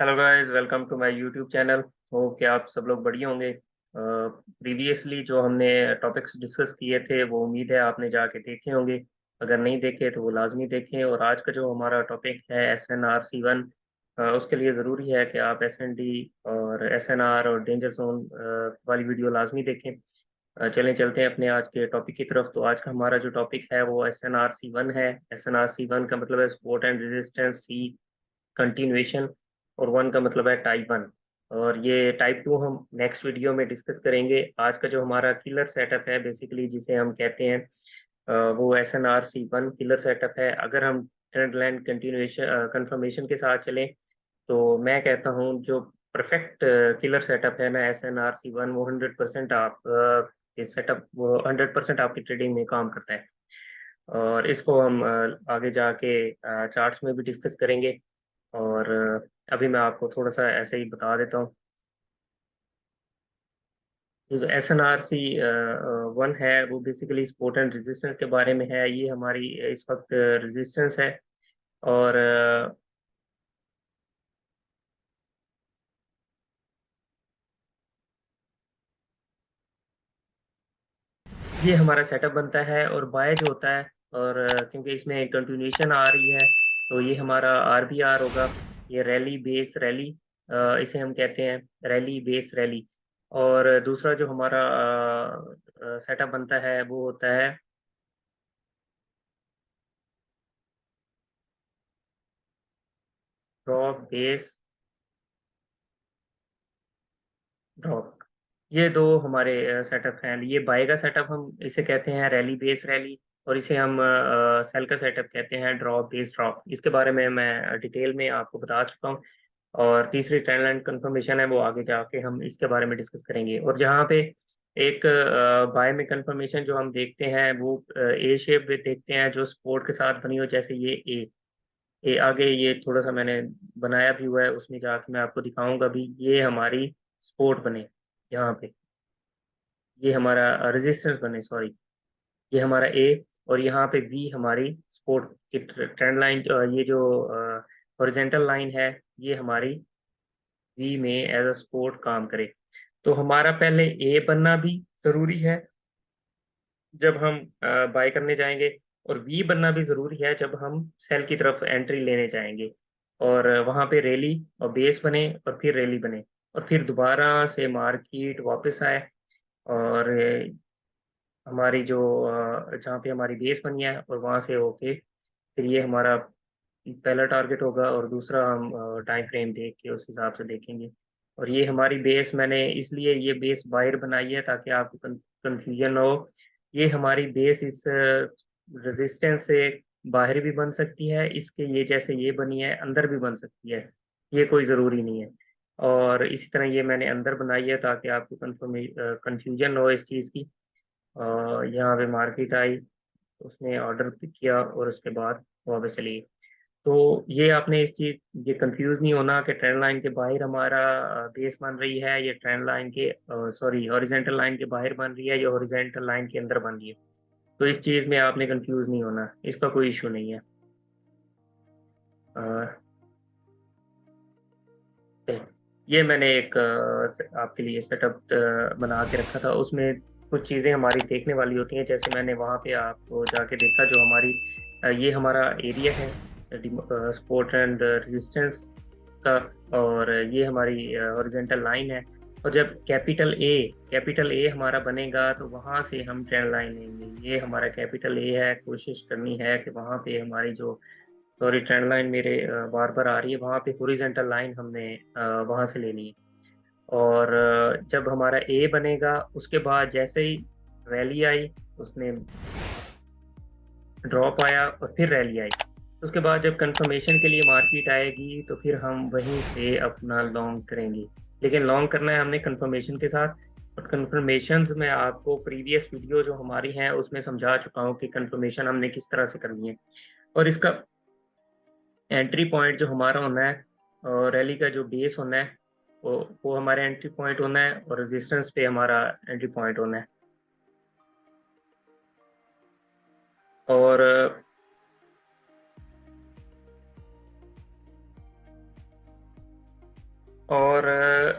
Hello guys, welcome to my YouTube channel. हो कि आप सब लोग बढ़िया होंगे। प्रीवियसली जो हमने टॉपिक्स डिस्कस किए थे वो उम्मीद है आपने जाके देखे होंगे। अगर नहीं देखे तो वो लाजमी देखें। और आज का जो हमारा टॉपिक है SNR-C1, उसके लिए ज़रूरी है कि आप SND और SNR और डेंजर जोन वाली वीडियो लाजमी देखें। चलें चलते हैं अपने आज के टॉपिक की तरफ। तो आज का हमारा जो टॉपिक है वो SNR-C1 है। SNR-C1 का मतलब है support and resistance, C continuation, और वन का मतलब है टाइप वन। और ये टाइप टू हम नेक्स्ट वीडियो में डिस्कस करेंगे। आज का जो हमारा किलर सेटअप है बेसिकली जिसे हम कहते हैं, वो SNR-C1 किलर सेटअप है। अगर हम ट्रेंड लाइन कंटिन्यूएशन कंफर्मेशन के साथ चलें तो मैं कहता हूँ जो परफेक्ट किलर सेटअप है ना SNR-C1, वो 100% आप ये सेटअप वो 100% आपकी ट्रेडिंग में काम करता है। और इसको हम आगे जाके चार्ट्स में भी डिस्कस करेंगे। और अभी मैं आपको थोड़ा सा ऐसे ही बता देता हूँ। जो SNR-C1 है वो बेसिकली सपोर्ट एंड रेजिस्टेंस के बारे में है। ये हमारी इस वक्त रेजिस्टेंस है। और ये हमारा सेटअप बनता है। और बाय जो होता है, और क्योंकि इसमें कंटिन्यूएशन आ रही है तो ये हमारा RBR होगा। ये रैली बेस रैली, इसे हम कहते हैं रैली बेस रैली। और दूसरा जो हमारा सेटअप बनता है वो होता है ड्रॉप बेस ड्रॉप। ये दो हमारे सेटअप हैं। ये बाय का सेटअप हम इसे कहते हैं रैली बेस रैली, और इसे हम सेल का सेटअप कहते हैं ड्रॉप बेस ड्रॉप। इसके बारे में मैं डिटेल में आपको बता चुका हूँ। और तीसरी ट्रेंड लाइन कंफर्मेशन है वो आगे जाके हम इसके बारे में डिस्कस करेंगे। और जहाँ पे एक बाय में कंफर्मेशन जो हम देखते हैं वो ए शेप में देखते हैं जो सपोर्ट के साथ बनी हो, जैसे ये ए आगे ये थोड़ा सा मैंने बनाया भी हुआ है, उसमें जाके मैं आपको दिखाऊंगा भी। ये हमारी सपोर्ट बने यहाँ पे, ये हमारा रेजिस्टेंस बने, सॉरी। ये हमारा ए, और यहाँ पे बी हमारी सपोर्ट की ट्रेंड लाइन। ये जो हॉरिजेंटल लाइन है ये हमारी वी में एज अ सपोर्ट काम करे। तो हमारा पहले ए बनना भी जरूरी है जब हम बाय करने जाएंगे, और वी बनना भी जरूरी है जब हम सेल की तरफ एंट्री लेने जाएंगे। और वहां पे रैली और बेस बने और फिर रैली बने, और फिर दोबारा से मार्केट वापस आए। और हमारी जो जहाँ पे हमारी बेस बनी है और वहां से होके फिर ये हमारा पहला टारगेट होगा। और दूसरा हम टाइम फ्रेम देख के उस हिसाब से देखेंगे। और ये हमारी बेस, मैंने इसलिए ये बेस बाहर बनाई है ताकि आपको कंफ्यूजन ना हो। ये हमारी बेस इस रेजिस्टेंस से बाहर भी बन सकती है, इसके ये जैसे ये बनी है अंदर भी बन सकती है, ये कोई ज़रूरी नहीं है। और इसी तरह ये मैंने अंदर बनाई है ताकि आपको कंफ्यूजन ना हो इस चीज़ की। यहाँ पे मार्केट आई, उसने ऑर्डर पिक किया और उसके बाद वापस चली गई। तो ये आपने इस चीज ये कंफ्यूज नहीं होना कि ट्रेंड लाइन के बाहर हमारा बेस बन रही है, ये ट्रेंड लाइन के सॉरी हॉरिजेंटल लाइन के बाहर बन रही है, या हॉरिजेंटल लाइन के अंदर बन रही है। तो इस चीज में आपने कंफ्यूज नहीं होना, इसका कोई इशू नहीं है। अ, ये मैंने एक आपके लिए सेटअप बना के रखा था। उसमें कुछ चीज़ें हमारी देखने वाली होती हैं। जैसे मैंने वहाँ पे आपको जाके देखा जो हमारी ये हमारा एरिया है सपोर्ट एंड रेजिस्टेंस का। और ये हमारी हॉरिजेंटल लाइन है। और जब कैपिटल ए हमारा बनेगा तो वहाँ से हम ट्रेंड लाइन लेंगे। ये हमारा कैपिटल ए है, कोशिश करनी है कि वहाँ पे हमारी जो सॉरी ट्रेंड लाइन मेरे बार बार आ रही है, वहाँ पे हॉरिजेंटल लाइन हमने वहाँ से लेनी है। और जब हमारा ए बनेगा उसके बाद जैसे ही रैली आई, उसने ड्रॉप आया और फिर रैली आई, तो उसके बाद जब कंफर्मेशन के लिए मार्केट आएगी तो फिर हम वहीं से अपना लॉन्ग करेंगे। लेकिन लॉन्ग करना है हमने कंफर्मेशन के साथ। और कंफर्मेशंस में आपको प्रीवियस वीडियो जो हमारी हैं उसमें समझा चुका हूँ कि कंफर्मेशन हमने किस तरह से करनी है। और इसका एंट्री पॉइंट जो हमारा होना है और रैली का जो बेस होना है वो हमारा एंट्री पॉइंट होना है, और रेजिस्टेंस पे हमारा एंट्री पॉइंट होना है। और और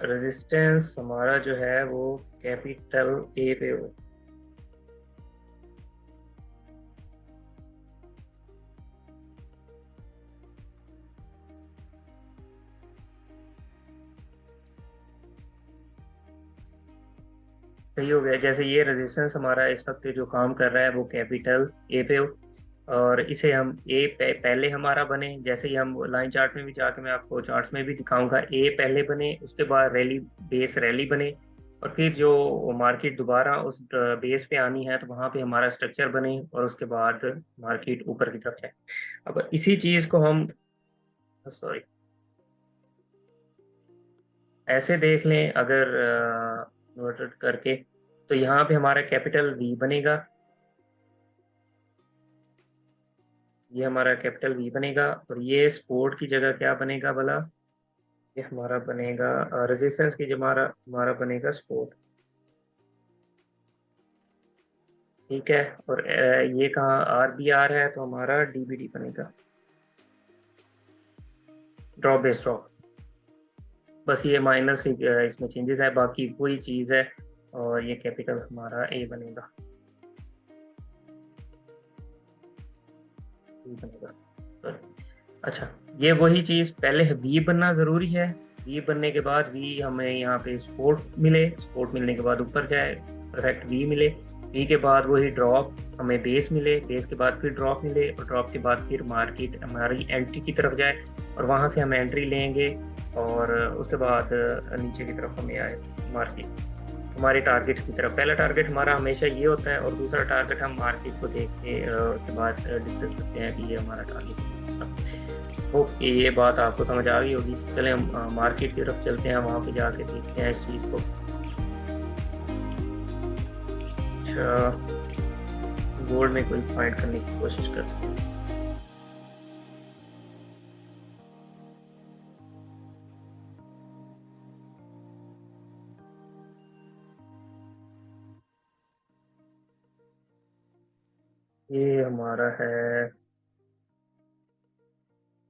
रेजिस्टेंस हमारा जो है वो कैपिटल ए पे हो। सही हो गया। जैसे ये रेजिस्टेंस हमारा इस वक्त जो काम कर रहा है वो कैपिटल ए पे हो, और इसे हम पहले हमारा बने, जैसे ही हम लाइन चार्ट में भी जाके मैं आपको चार्ट्स में भी दिखाऊंगा, ए पहले बने, उसके बाद रैली बेस रैली बने, और फिर जो मार्केट दोबारा उस बेस पे आनी है तो वहाँ पे हमारा स्ट्रक्चर बने, और उसके बाद मार्केट ऊपर की तरफ जाए। अब इसी चीज़ को हम, सॉरी, ऐसे देख लें अगर नोट करके, तो यहाँ पे हमारा कैपिटल वी बनेगा। ये हमारा कैपिटल वी बनेगा, और ये सपोर्ट की जगह क्या बनेगा भला? ये हमारा बनेगा रेजिस्टेंस की जगह हमारा हमारा बनेगा सपोर्ट। ठीक है। और ये कहाँ आर बी आर है तो हमारा डी बी डी बनेगा, ड्रॉप बेस ड्रॉप। बस ये माइनस इसमें चेंजेस है, बाकी वही चीज़ है। और ये कैपिटल हमारा ए बनेगा, E बनेगा। Sorry। अच्छा, ये वही चीज़, पहले वी बनना ज़रूरी है। वी बनने के बाद वी हमें यहाँ पे सपोर्ट मिले, सपोर्ट मिलने के बाद ऊपर जाए, परफेक्ट वी मिले। वी के बाद वही ड्रॉप, हमें बेस मिले, बेस के बाद फिर ड्रॉप मिले, और ड्रॉप के बाद फिर मार्केट हमारी एंट्री की तरफ जाए, और वहाँ से हम एंट्री लेंगे, और उसके बाद नीचे की तरफ हमें आए मार्केट हमारे टारगेट्स की तरफ। पहला टारगेट हमारा हमेशा ये होता है, और दूसरा टारगेट हम मार्केट को देख के उसके बाद डिस्कस करते हैं कि ये हमारा टारगेट है। होप कि ये बात आपको समझ आ गई होगी। चलें हम मार्केट की तरफ चलते हैं, वहाँ पे जाके देखते हैं इस चीज़ को। अच्छा, गोल्ड में कोई फाइंड करने की कोशिश करते हैं। ये हमारा है,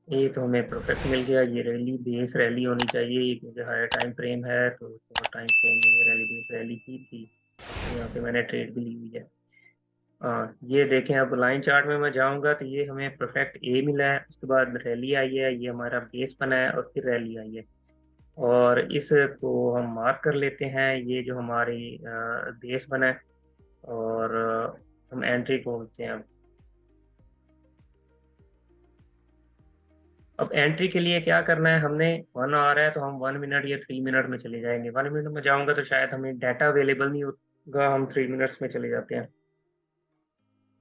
ये तो हमें परफेक्ट मिल गया। ये रैली बेस रैली होनी चाहिए, ये क्योंकि हायर टाइम फ्रेम है तो शॉर्ट टाइम फ्रेम में ये रैली बेस रैली की थी। यहाँ पे मैंने ट्रेड भी ली हुई है। हाँ, ये देखें, अब लाइन चार्ट में मैं जाऊंगा तो ये हमें परफेक्ट ए मिला है, उसके बाद रैली आई है, ये हमारा बेस बना है, और फिर रैली आई है। और इसको हम मार्क कर लेते हैं, ये जो हमारी बेस बना है। और हम एंट्री बोलते हैं। अब एंट्री के लिए क्या करना है, हमने 1 आ रहा है तो हम 1 मिनट या 3 मिनट में चले जाएंगे। 1 मिनट में जाऊंगा तो शायद हमें डाटा अवेलेबल नहीं होगा, हम 3 मिनट्स में चले जाते हैं।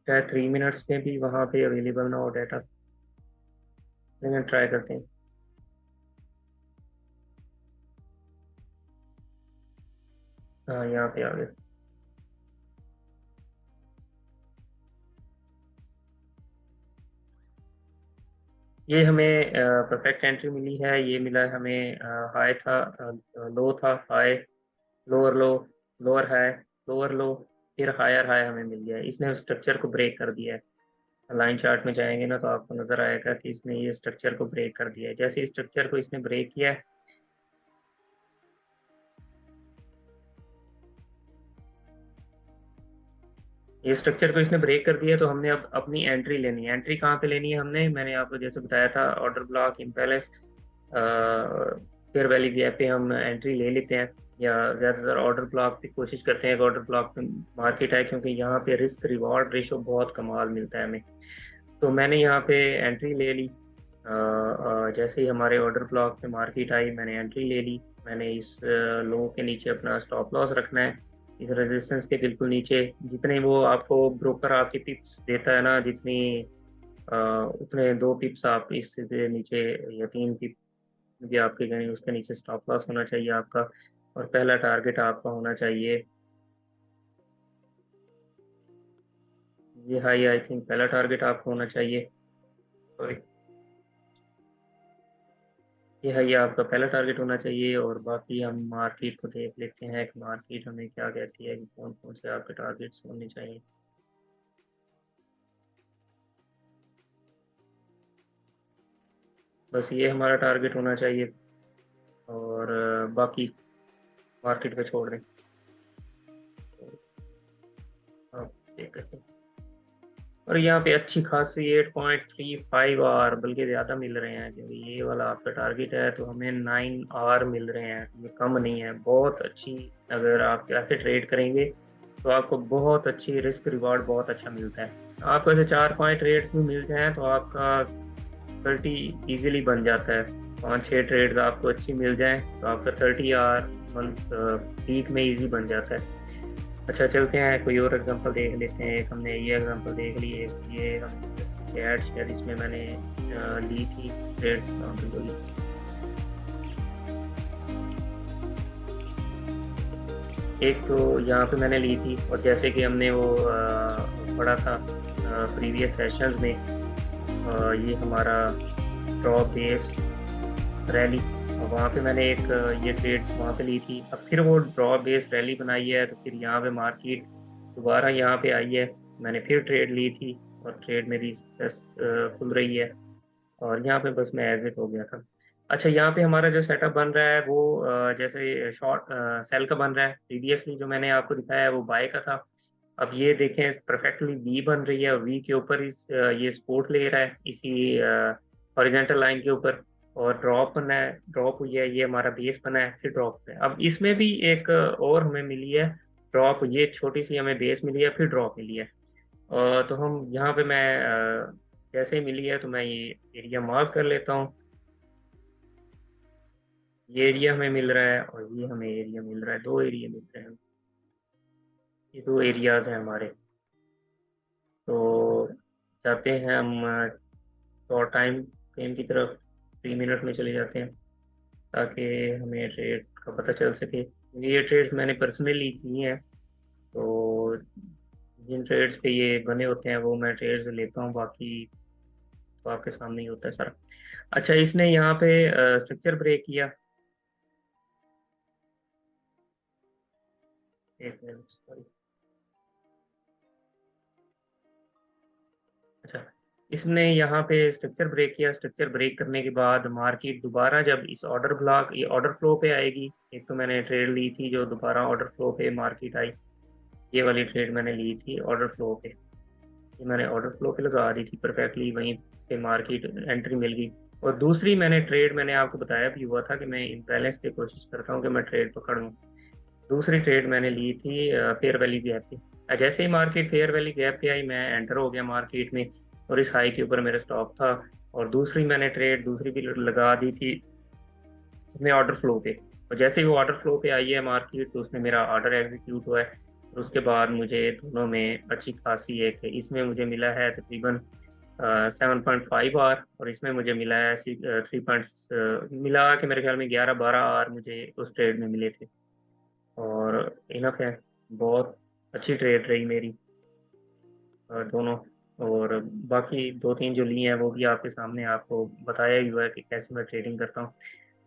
शायद 3 मिनट्स में भी वहाँ पे अवेलेबल ना हो डाटा, लेकिन ट्राई करते हैं। हाँ, यहाँ पे आ गए। ये हमें परफेक्ट एंट्री मिली है, ये मिला है हमें। हाई था, लो था, हाई, लोअर लो, लोअर हाई, लोअर लो, फिर हायर हाई हमें मिल गया है। इसने स्ट्रक्चर को ब्रेक कर दिया है। लाइन चार्ट में जाएंगे ना तो आपको नजर आएगा कि इसने ये स्ट्रक्चर को ब्रेक कर दिया है। जैसे इस स्ट्रक्चर को इसने ब्रेक किया है, ये स्ट्रक्चर को इसने ब्रेक कर दिया, तो हमने अब अपनी एंट्री लेनी है। एंट्री कहाँ पे लेनी है हमने, मैंने आपको जैसे बताया था, order block, imbalance, fair value gap पे हम एंट्री ले लेते हैं, या ज़्यादातर ऑर्डर ब्लॉक पे कोशिश करते हैं कि ऑर्डर ब्लॉक पे मार्केट है, क्योंकि यहाँ पे रिस्क रिवॉर्ड रेशो बहुत कमाल मिलता है हमें। तो मैंने यहाँ पे एंट्री ले ली। जैसे ही हमारे ऑर्डर ब्लॉक पे मार्केट आई, मैंने एंट्री ले ली। मैंने इस लो के नीचे अपना स्टॉप लॉस रखना है, इस रेजिस्टेंस के बिल्कुल नीचे। जितने वो आपको ब्रोकर आपकी पिप्स देता है ना, जितनी अ, उतने 2 पिप्स आप इससे नीचे, या 3 पिप भी आपके कहीं, उसके नीचे स्टॉप लॉस होना चाहिए आपका। और पहला टारगेट आपका होना चाहिए ये हाई, आई थिंक पहला टारगेट आपका होना चाहिए। सॉरी, ये है, ये आपका पहला टारगेट होना चाहिए। और बाकी हम मार्केट को देख लेते हैं कि मार्केट हमें क्या कहती है कि कौन कौन से आपके टारगेट्स होने चाहिए। बस ये हमारा टारगेट होना चाहिए। और और बाकी मार्केट पे छोड़ दें। आप देख सकते हैं और यहाँ पे अच्छी खासी 8.35 आर बल्कि ज़्यादा मिल रहे हैं। जो ये वाला आपका टारगेट है तो हमें 9 आर मिल रहे हैं, ये कम नहीं है, बहुत अच्छी। अगर आप ऐसे ट्रेड करेंगे तो आपको बहुत अच्छी रिस्क रिवार्ड बहुत अच्छा मिलता है। आपको ऐसे 4-5 ट्रेड्स भी मिल जाएँ तो आपका 30 इजीली बन जाता है। 5-6 ट्रेड्स आपको अच्छी मिल जाएँ तो आपका 30 आर मंथ वीक में इजी बन जाता है। अच्छा चलते हैं कोई और एग्जांपल देख लेते हैं। एक हमने ये एग्जांपल देख ली, एक ये हम ऐड शेयर इसमें मैंने ली थी ट्रेड्स काउंटिंग। एक तो यहाँ पे मैंने ली थी और जैसे कि हमने वो पढ़ा था प्रीवियस सेशंस में, ये हमारा ड्रॉप बेस रैली, और वहाँ पे मैंने एक ये ट्रेड वहाँ पे ली थी। अब फिर वो ड्रॉप बेस रैली बनाई है तो फिर यहाँ पे मार्केट दोबारा यहाँ पे आई है, मैंने फिर ट्रेड ली थी और ट्रेड मेरी खुल रही है और यहाँ पे बस मैं एग्जिट हो गया था। अच्छा यहाँ पे हमारा जो सेटअप बन रहा है वो जैसे शॉर्ट सेल का बन रहा है। प्रीवियसली जो मैंने आपको दिखाया है वो बाय का था। अब ये देखें परफेक्टली वी बन रही है और वी के ऊपर इस ये सपोर्ट ले रहा है इसी हॉरिजॉन्टल लाइन के ऊपर, और ड्रॉप बना है, ड्रॉप हुई है, ये हमारा बेस बना है, फिर ड्रॉप है। अब इसमें भी एक और हमें मिली है ड्रॉप, ये छोटी सी हमें बेस मिली है फिर ड्रॉप मिली है। तो हम यहाँ पे मैं जैसे ही मिली है तो मैं ये एरिया मार्क कर लेता हूँ। ये एरिया हमें मिल रहा है और ये हमें एरिया मिल रहा है, दो एरिया मिल रहे हैं, ये दो एरियाज हैं हमारे। तो जाते हैं हम शॉर्ट टाइम फ्रेम की तरफ, 3 मिनट में चले जाते हैं ताकि हमें ट्रेड का पता चल सके। ये ट्रेड्स मैंने पर्सनली की हैं, तो जिन ट्रेड्स पे ये बने होते हैं वो मैं ट्रेड्स लेता हूँ, बाकी तो आपके सामने ही होता है सारा। अच्छा इसने यहाँ पे स्ट्रक्चर ब्रेक किया, एक मिनट सॉरी। अच्छा इसने यहाँ पे स्ट्रक्चर ब्रेक किया, स्ट्रक्चर ब्रेक करने के बाद मार्केट दोबारा जब इस ऑर्डर ब्लॉक ये ऑर्डर फ्लो पे आएगी, एक तो मैंने ट्रेड ली थी जो दोबारा ऑर्डर फ्लो पे मार्केट आई, ये वाली ट्रेड मैंने ली थी ऑर्डर फ्लो पे, ये मैंने ऑर्डर फ्लो पे लगा दी थी परफेक्टली, वहीं पे मार्केट एंट्री मिल गई। और दूसरी मैंने ट्रेड मैंने आपको बताया भी हुआ था कि मैं इम्बैलेंस पे कोशिश करता हूँ कि मैं ट्रेड पकड़ लूँ। दूसरी ट्रेड मैंने ली थी फेयर वैली गैप पे। जैसे ही मार्केट फेयर वैली गैप पे आई मैं एंटर हो गया मार्केट में और इस हाई के ऊपर मेरा स्टॉप था। और दूसरी मैंने ट्रेड दूसरी भी लगा दी थी अपने ऑर्डर फ्लो पे, और जैसे ही वो ऑर्डर फ्लो पे आई है मार्केट तो उसने मेरा ऑर्डर एग्जीक्यूट हुआ है। और उसके बाद मुझे दोनों में अच्छी खासी एक है, इसमें मुझे मिला है तकरीबन 7.5 आर और इसमें मुझे मिला है 3 पॉइंट्स, मिला के मेरे ख्याल में 11-12 आर मुझे उस ट्रेड में मिले थे और इनफ है। बहुत अच्छी ट्रेड रही मेरी दोनों। और बाकी 2-3 जो लिए हैं वो भी आपके सामने आपको बताया ही हुआ है कि कैसे मैं ट्रेडिंग करता हूँ।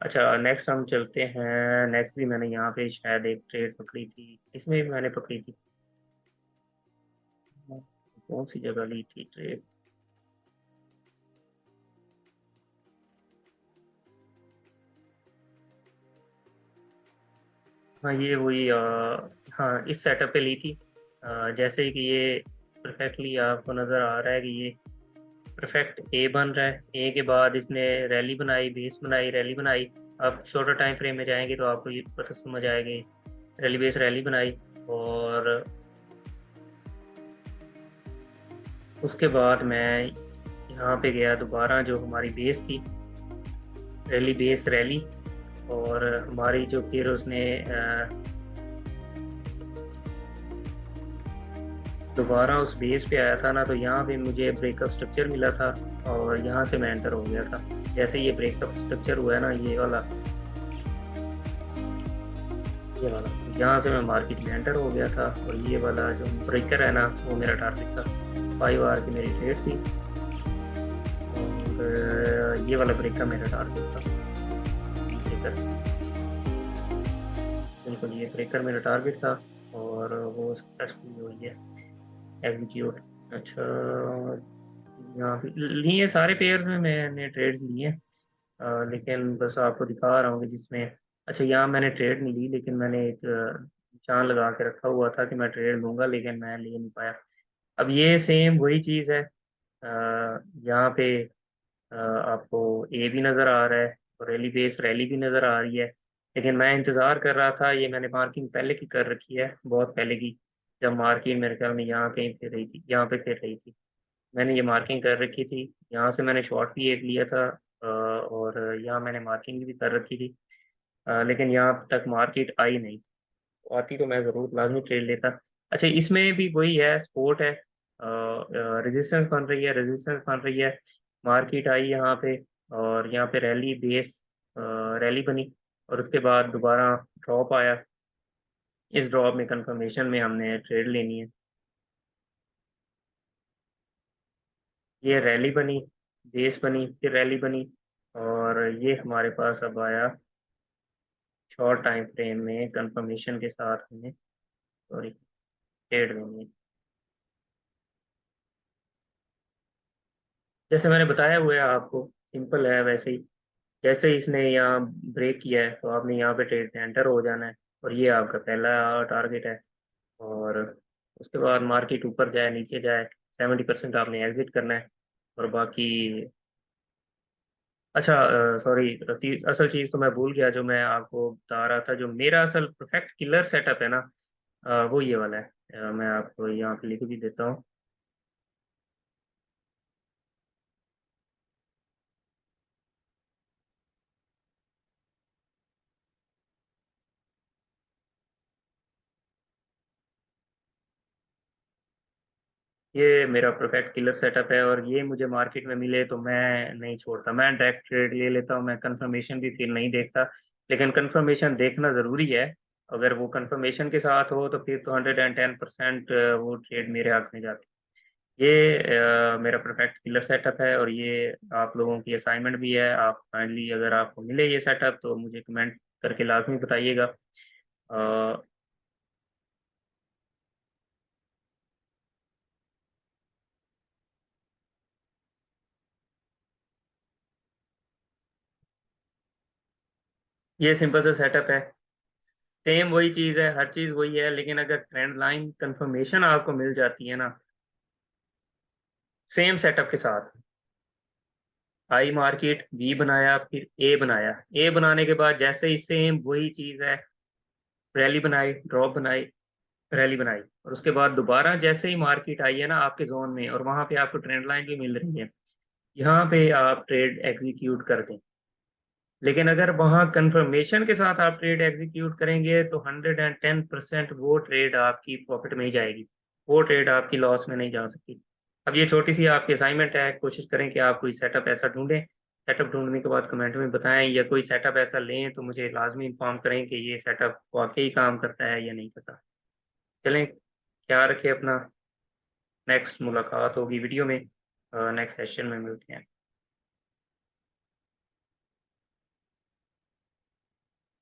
अच्छा नेक्स्ट हम चलते हैं, नेक्स्ट भी मैंने यहाँ पे शायद एक ट्रेड पकड़ी थी, इसमें भी मैंने पकड़ी थी, कौन सी जगह ली थी ट्रेड। हाँ ये वही हाँ इस सेटअप पे ली थी। जैसे कि ये परफेक्टली आपको नज़र आ रहा है कि ये परफेक्ट ए बन रहा है, ए के बाद इसने रैली बनाई, बेस बनाई, रैली बनाई। आप शॉर्टर टाइम फ्रेम में जाएंगे तो आपको ये पता समझ आएगी, रैली बेस रैली बनाई और उसके बाद मैं यहाँ पे गया दोबारा जो हमारी बेस थी, रैली बेस रैली, और हमारी जो फिर उसने दोबारा उस बेस पे आया था ना, तो यहाँ पे मुझे ब्रेकअप स्ट्रक्चर मिला था और यहाँ से मैं एंटर हो गया था। जैसे ये ब्रेकअप स्ट्रक्चर हुआ है ना, ये वाला यहाँ से मैं मार्केट में एंटर हो गया था और ये वाला जो ब्रेकर है ना वो मेरा टारगेट था। 5 आर की मेरी ट्रेड थी और ये वाला ब्रेकर मेरा टारगेट था, ब्रेकर, बिल्कुल ये ब्रेकर मेरा टारगेट था और वो सक्सेसफुल हुई है एग्जीक्यूट। अच्छा यहाँ पे लिए सारे पेयर्स में मैंने ट्रेड्स लिए हैं, लेकिन बस आपको दिखा रहा हूँ कि जिसमें अच्छा, यहाँ मैंने ट्रेड नहीं ली, लेकिन मैंने एक निशान लगा के रखा हुआ था कि मैं ट्रेड लूँगा, लेकिन मैं ले नहीं पाया। अब ये सेम वही चीज़ है। यहाँ पे आपको ए भी नज़र आ रहा है और रैली बेस रैली भी नज़र आ रही है, लेकिन मैं इंतज़ार कर रहा था। ये मैंने मार्किंग पहले की कर रखी है, बहुत पहले की, जब मार्किंग मेरे ख्याल में यहाँ कहीं फिर रही थी, यहाँ पे फिर रही थी। मैंने ये मार्किंग कर रखी थी, यहाँ से मैंने शॉर्ट भी एक लिया था, और यहाँ मैंने मार्किंग भी कर रखी थी। लेकिन यहाँ तक मार्केट आई नहीं। आती तो मैं ज़रूर लाजमी ट्रेड लेता। अच्छा, इसमें भी वही है, सपोर्ट है, रेजिस्टेंस बन रही है, रेजिस्टेंस बन रही है। मार्केट आई यहाँ पे, और यहाँ पे रैली बेस रैली बनी, और उसके बाद दोबारा ड्रॉप आया। इस ड्रॉप में कंफर्मेशन में हमने ट्रेड लेनी है। ये रैली बनी, बेस बनी, फिर रैली बनी, और ये हमारे पास अब आया शॉर्ट टाइम फ्रेम में कंफर्मेशन के साथ हमने, सॉरी, ट्रेड लेनी है। जैसे मैंने बताया हुआ है आपको, सिंपल है वैसे ही। जैसे ही इसने यहाँ ब्रेक किया है, तो आपने यहाँ पे ट्रेड में एंटर हो जाना है, और ये आपका पहला टारगेट है। और उसके बाद मार्केट ऊपर जाए नीचे जाए, 70% आपने एग्जिट करना है, और बाकी। अच्छा, सॉरी, असल चीज़ तो मैं भूल गया, जो मैं आपको बता रहा था, जो मेरा असल परफेक्ट किलर सेटअप है ना, वो ये वाला है। मैं आपको यहाँ पे लिख भी देता हूँ। ये मेरा परफेक्ट किलर सेटअप है, और ये मुझे मार्केट में मिले तो मैं नहीं छोड़ता, मैं डायरेक्ट ट्रेड ले लेता हूँ, मैं कंफर्मेशन भी फिर नहीं देखता। लेकिन कंफर्मेशन देखना ज़रूरी है। अगर वो कंफर्मेशन के साथ हो तो फिर तो 110% वो ट्रेड मेरे हक में जाती है। ये मेरा परफेक्ट किलर सेटअप है, और ये आप लोगों की असाइनमेंट भी है। आप काइंडली, अगर आपको मिले ये सेटअप, तो मुझे कमेंट करके लाजमी बताइएगा। अ, ये सिंपल सा सेटअप है। सेम वही चीज़ है, हर चीज़ वही है, लेकिन अगर ट्रेंड लाइन कंफर्मेशन आपको मिल जाती है ना, सेम सेटअप के साथ, आई मार्केट बी बनाया, फिर ए बनाया, ए बनाने के बाद जैसे ही सेम वही चीज़ है, रैली बनाई, ड्रॉप बनाई, रैली बनाई, और उसके बाद दोबारा जैसे ही मार्केट आई है ना आपके जोन में, और वहां पे आपको ट्रेंड लाइन भी मिल रही है, यहाँ पे आप ट्रेड एग्जीक्यूट कर दें। लेकिन अगर वहाँ कंफर्मेशन के साथ आप ट्रेड एग्जीक्यूट करेंगे, तो 110% वो ट्रेड आपकी प्रॉफिट में ही जाएगी, वो ट्रेड आपकी लॉस में नहीं जा सकती। अब ये छोटी सी आपकी असाइनमेंट है, कोशिश करें कि आप कोई सेटअप ऐसा ढूंढें। सेटअप ढूंढने के बाद कमेंट में बताएं, या कोई सेटअप ऐसा लें तो मुझे लाजमी इन्फॉर्म करें कि ये सेटअप वाकई काम करता है या नहीं करता। चलें, ख्याल रखें अपना। नेक्स्ट मुलाकात होगी वीडियो में, नेक्स्ट सेशन में मिलते हैं।